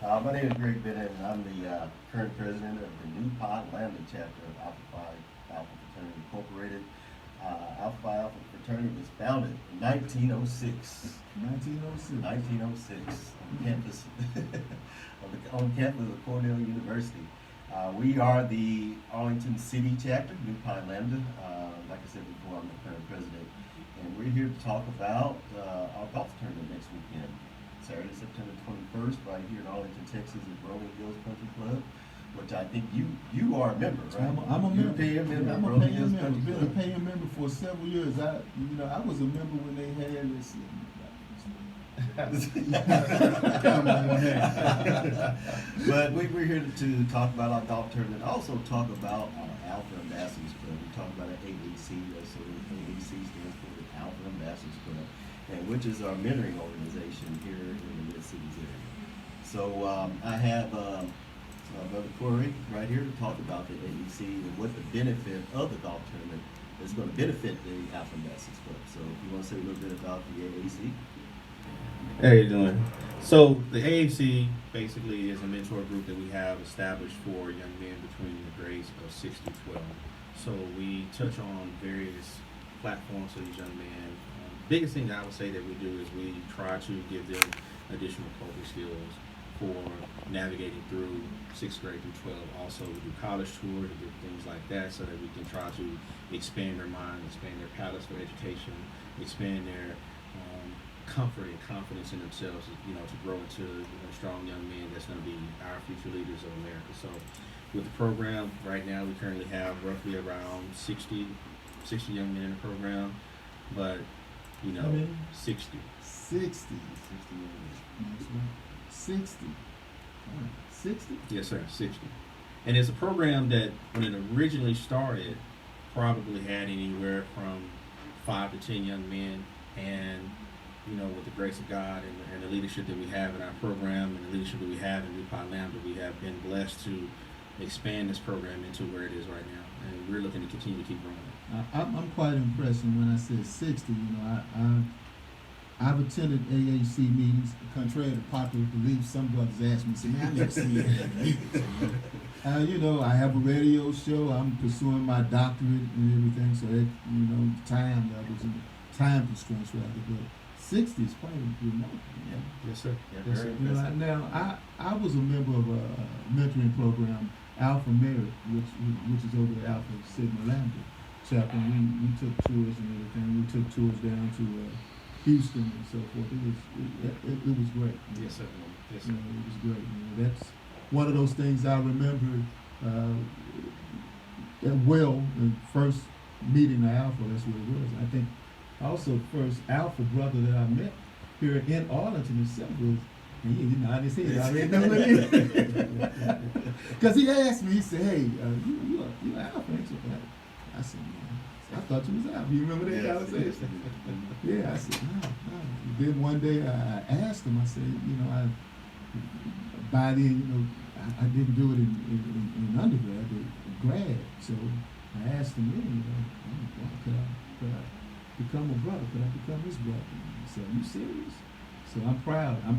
My name is Greg Bennett, and I'm the current president of the New Pod Lambda chapter of Alpha Phi Alpha Fraternity Incorporated. Alpha Phi Alpha Fraternity was founded in 1906. 1906. 1906 on campus on campus of Cornell University. We are the Arlington City chapter, New Pi Lambda. Like I said before, I'm the current president, and we're here to talk about our golf tournament next weekend, Saturday, September 21st, right here in Arlington, Texas, at Rolling Hills Country Club, which I think you are a member, right? I'm a member. Paying member. I'm a Rolling paying Hills member. Country Been a Club. paying member for several years. I was a member when they had this. Come on, one hand. But we're here to talk about our golf tournament. Also talk about our Alpha Ambassadors Club. We talk about our AAC. So AAC stands for the Alpha Ambassadors Club, and which is our mentoring organization here in the Mid-Cities area. So I have Brother Corey right here to talk about the AAC and what the benefit of the golf tournament is going to benefit the Alpha Ambassadors Club. So if you want to say a little bit about the AAC. How you doing? So the AAC basically is a mentor group that we have established for young men between the grades of 6 to 12. So we touch on various platforms for these young men. Biggest thing that I would say that we do is we try to give them additional coping skills for navigating through 6th grade through 12. Also, we do college tours and different things like that so that we can try to expand their mind, expand their palates for education, expand their comfort and confidence in themselves, to grow into strong young men that's going to be our future leaders of America. So with the program right now, we currently have roughly around 60 young men in the program, but How many? 60. 60. 60. 60? Yes, sir, 60. And it's a program that when it originally started probably had anywhere from 5 to 10 young men, and with the grace of God and the leadership that we have in our program and the leadership that we have in New Pi Lambda, we have been blessed to expand this program into where it is right now, and we're looking to continue to keep growing it. I'm quite impressed, and when I said 60, I've attended AAC meetings. Contrary to popular belief, some brothers ask me, say, man, I never seen that. I have a radio show. I'm pursuing my doctorate and everything, so that, time levels and time constraints rather, but 60 is quite remarkable. Yeah. Yes, sir. Yeah, Yes, very sir. impressive. Now, I was a member of a mentoring program, Alpha Merit, which is over at Alpha Sigma Lambda chapter. We took tours and everything. We took tours down to Houston and so forth. It was great. Yes, sir. Yes, sir. It was great. That's one of those things I remember well. The first meeting of Alpha, that's what it was. I think also first Alpha brother that I met here in Arlington itself was, and he nodded his head. I already know what it is. Because he asked me, he said, hey, you Alpha, ain't you? I said, yeah. I thought you was Alpha. You remember that conversation? Yeah, I said, no. Then one day I asked him, I said, by then, I didn't do it in undergrad, but grad. So I asked him, could I become a brother? Could I become his brother? He said, are you serious? So I'm proud, that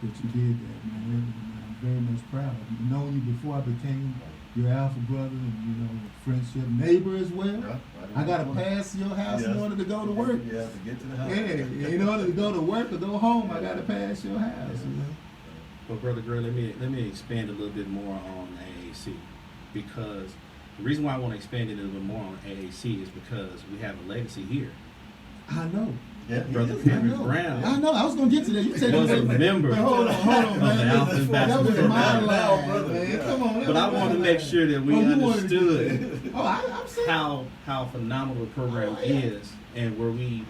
you did that, man. And I'm very much proud. I've known you before I became your Alpha brother, and friendship, neighbor as well. Right I gotta pass your house in order to go to work. Yeah, to get to the house. Yeah, in order to go to work or go home, I gotta pass your house. Well, Brother Gray, let me expand a little bit more on AAC, because the reason why I want to expand it a little bit more on AAC is because we have a legacy here. I know. Yeah, Brother I Henry know. Brown I know. I was gonna get to that. You said was a member Hold on, of man. the Alpha That Ambassadors was my Program. line, brother. man. Yeah. Come on. But I want to make sure that we you wanted to understood get that. I'm saying. how phenomenal the program Oh, yeah. is, and where we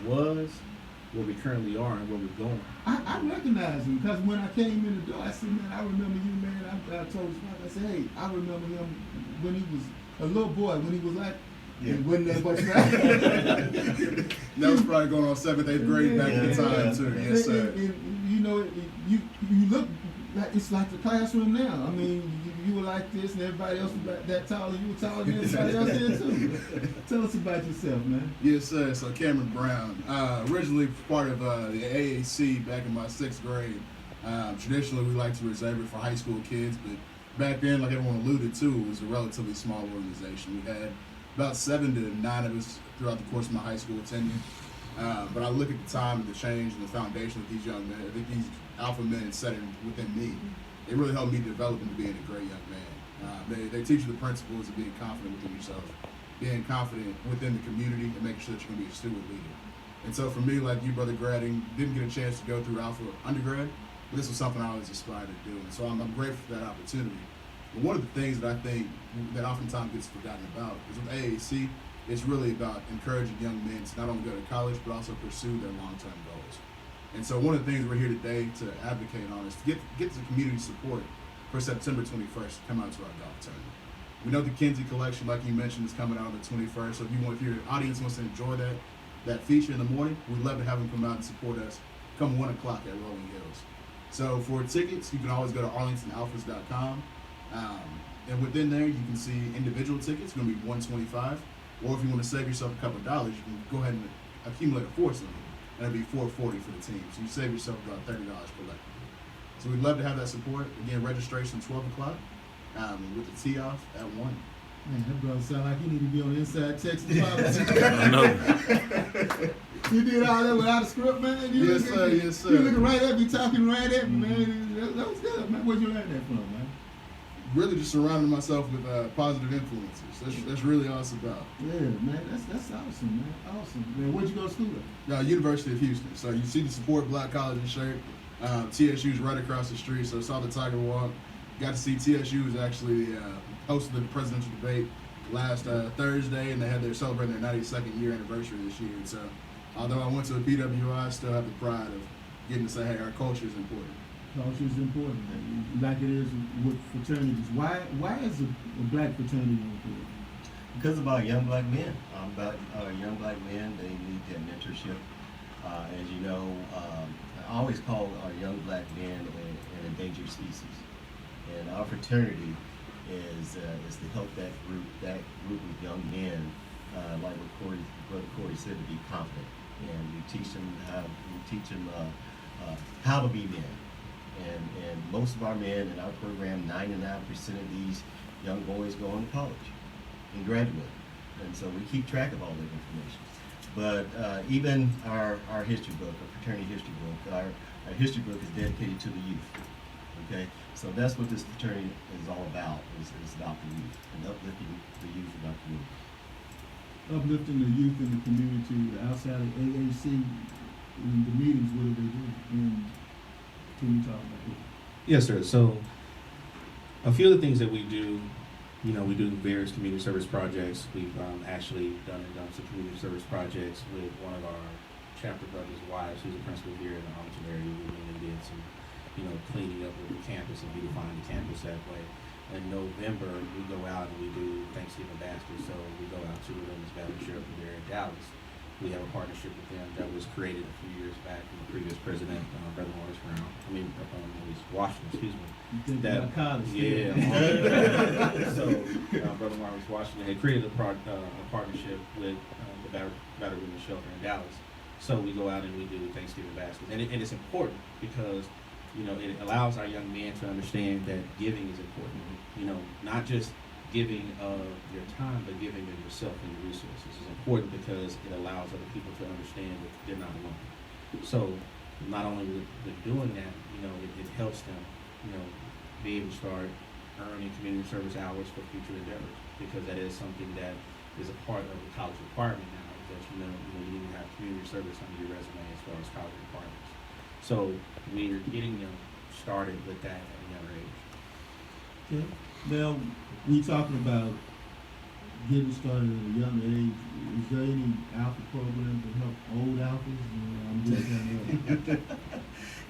was, where we currently are, and where we're going. I recognize him because when I came in the door, I said, man, I remember you, man. I told his father, I said, hey, I remember him when he was a little boy, when he was like, when that much That was probably going on 7th, 8th grade back at the time, too. Yes, sir. You look like it's like the classroom now. I mean, you were like this, and everybody else was like that tall, and you were taller than everybody else here too. Tell us about yourself, man. Yes, sir. So Cameron Brown, originally part of the AAC back in my 6th grade. Traditionally, we like to reserve it for high school kids, but back then, like everyone alluded to, it was a relatively small organization. We had about 7 to 9 of us throughout the course of my high school tenure. But I look at the time and the change and the foundation of these young men. I think these alpha men set it within me. They really helped me develop into being a great young man. They teach you the principles of being confident within yourself, being confident within the community, and making sure that you can be a student leader. And so for me, like you, Brother Gradding, didn't get a chance to go through Alpha undergrad, but this was something I always aspired to do. And so I'm grateful for that opportunity. But one of the things that I think that oftentimes gets forgotten about is with AAC, it's really about encouraging young men to not only go to college, but also pursue their long-term goals. And so one of the things we're here today to advocate on is to get the community support for September 21st to come out to our golf tournament. We know the Kinsey collection, like you mentioned, is coming out on the 21st. So if your audience wants to enjoy that feature in the morning, we'd love to have them come out and support us come 1 o'clock at Rolling Hills. So for tickets, you can always go to arlingtonalphas.com. And within there, you can see individual tickets, going to be $125. Or if you want to save yourself a couple of dollars, you can go ahead and accumulate a foursome, and it'll be $440 for the team. So you save yourself about $30 collectively. So we'd love to have that support. Again, registration 12 o'clock, with the tee off at 1. Man, that brother sound like he need to be on Inside Texas Politics. I know. You did all that without a script, man. Yes, sir. Yes, sir. You looking right at me, talking right at me, man. That was good, man. Where'd you learn that from, man? Really just surrounding myself with positive influences. That's really all it's about. Yeah, man. That's awesome, man. Awesome. Man, where'd you go to school at? University of Houston. So you see the Support Black College and shirt. TSU's right across the street. So saw the Tiger Walk. Got to see TSU was actually hosted the presidential debate last Thursday, and they had celebrating their 92nd year anniversary this year. So although I went to a PWI, I still have the pride of getting to say, hey, our culture is important. Culture is important, man. Like it is with fraternities. Why is a black fraternity important? Because about young black men. Young black men, they need that mentorship. As you know, I always call our young black men an endangered species. And our fraternity is to help that group of young men, like what Brother Corey said, to be confident. And we teach them how to be men. And most of our men in our program, 99% of these young boys go on to college and graduate. And so we keep track of all that information. But even our history book, our fraternity history book, our history book is dedicated to the youth. Okay? So that's what this fraternity is all about, is about the youth and uplifting the youth in our community. Uplifting the youth in the community, outside of AAC, in the meetings, what do they do? And can you talk about that? Yes, sir. So a few of the things that we do, we do various community service projects. We've actually done some community service projects with one of our chapter brothers' wives, who's a principal here in the Arlington area. We really did some, cleaning up of the campus and beautifying the campus that way. In November, we go out and we do Thanksgiving baskets. So we go out to the Women's Battleship there in Dallas. We have a partnership with them that was created a few years back from the previous president, Brother Maurice Washington, excuse me. You think That- about college? Yeah. So Brother Maurice Washington had created a partnership with the Battered Women's Shelter in Dallas. So we go out and we do Thanksgiving baskets, and it's important because it allows our young men to understand that giving is important. Not just giving of your time, but giving of yourself and your resources is important because it allows other people to understand that they're not alone. So not only with doing that, it helps them, be able to start earning community service hours for future endeavors, because that is something that is a part of the college requirement now, that you need to have community service under your resume as far as college requirements. So we're getting them started with that at a younger age. Okay. Now, we talking about getting started at a young age. Is there any alpha program to help old alphas? I'm just kind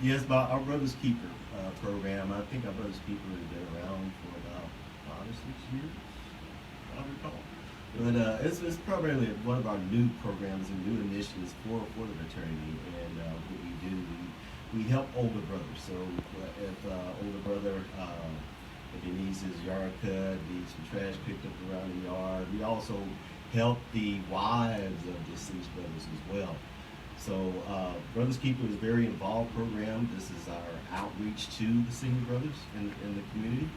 Yes, by our Brothers Keeper program. I think our Brothers Keeper has been around for about 5 or 6 years, I recall. But it's primarily one of our new programs and new initiatives for the fraternity. And what we do, we help older brothers. So if older brother, if he needs his yard cut, needs some trash picked up around the yard, we also help the wives of deceased brothers as well. So Brothers Keeper is a very involved program. This is our outreach to the senior brothers in the community.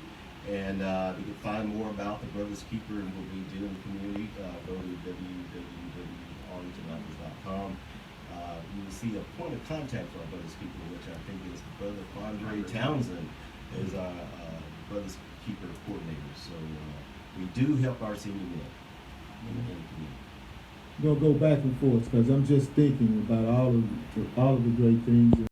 And you can find more about the Brothers Keeper and what we do in the community. Go to www.arlingtonrifles.com. You will see a point of contact for our Brothers Keeper, which I think is Brother Andre Townsend is our Brothers Keeper coordinator. So we do help our senior men in the community. Gonna go back and forth because I'm just thinking about all of the great things